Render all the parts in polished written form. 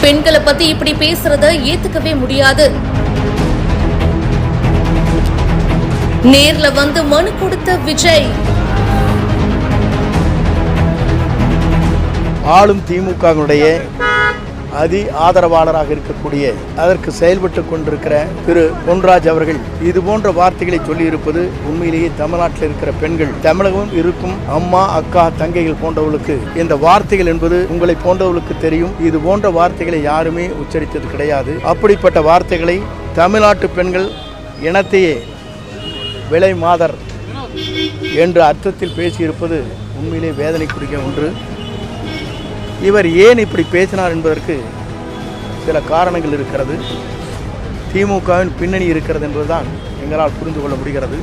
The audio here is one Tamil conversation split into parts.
பெண்களை பத்தி இப்படி பேசுறத ஏத்துக்கவே முடியாது. நேர்ல வந்து மனு கொடுத்த விஜய். ஆளும் திமுகவினுடைய ஆதரவாளராக இருக்கக்கூடிய அதற்கு செயல்பட்டுக் கொண்டிருக்கிற திரு பொன்ராஜ் அவர்கள் இது போன்ற வார்த்தைகளை சொல்லியிருப்பது உண்மையிலேயே தமிழ்நாட்டில் இருக்கிற பெண்கள், தமிழகம் இருக்கும் அம்மா, அக்கா, தங்கைகள் போன்றவர்களுக்கு இந்த வார்த்தைகள் என்பது உங்களை போன்றவர்களுக்கு தெரியும். இது போன்ற வார்த்தைகளை யாருமே உச்சரித்தது கிடையாது. அப்படிப்பட்ட வார்த்தைகளை தமிழ்நாட்டு பெண்கள் இனத்தையே விலை மாதர் என்ற அர்த்தத்தில் பேசியிருப்பது உண்மையிலே வேதனைக்குரிய ஒன்று. இவர் ஏன் இப்படி பேசினார் என்பதற்கு சில காரணங்கள் இருக்கிறது. திமுகவின் பின்னணி இருக்கிறது என்பதுதான் எங்களால் புரிந்து கொள்ள முடிகிறது.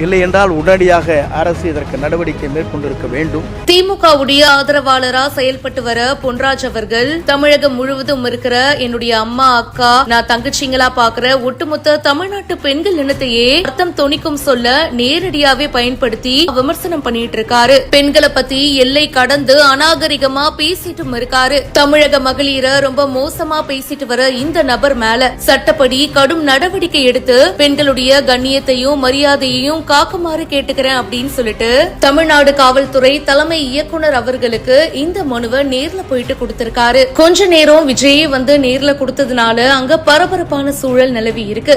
இல்லை என்றால் உடனடியாக அரசு இதற்கு நடவடிக்கை மேற்கொண்டிருக்க வேண்டும். திமுகவுடைய ஆதரவாளரா செயல்பட்டு வர பொன்ராஜ் அவர்கள் தமிழகம் முழுவதும் இருக்கிற என்னுடைய அம்மா, அக்கா, நான் தங்கச்சிங்களா பாக்குற ஒட்டுமொத்த தமிழ்நாட்டு பெண்கள் இனத்தையே அர்த்தம் தொனிக்கும் சொல்ல நேரடியாவே பயன்படுத்தி விமர்சனம் பண்ணிட்டு இருக்காரு. பெண்களை பத்தி எல்லை கடந்து அநாகரிகமா பேசிட்டும் இருக்காரு. தமிழக மகளிரை ரொம்ப மோசமா பேசிட்டு வர இந்த நபர் மேல சட்டப்படி கடும் நடவடிக்கை எடுத்து பெண்களுடைய கண்ணியத்தையும் மரியாதையையும் காக்குமாறு கேட்டுக்கிறேன் அப்படின்னு சொல்லிட்டு தமிழ்நாடு காவல்துறை தலைமை இயக்குனர் அவர்களுக்கு இந்த மனுவை நேர்ல போயிட்டு கொடுத்திருக்காரு. கொஞ்ச நேரம் விஜய் வந்து நேர்ல கொடுத்ததுனால அங்க பரபரப்பான சூழல் நிலவி இருக்கு.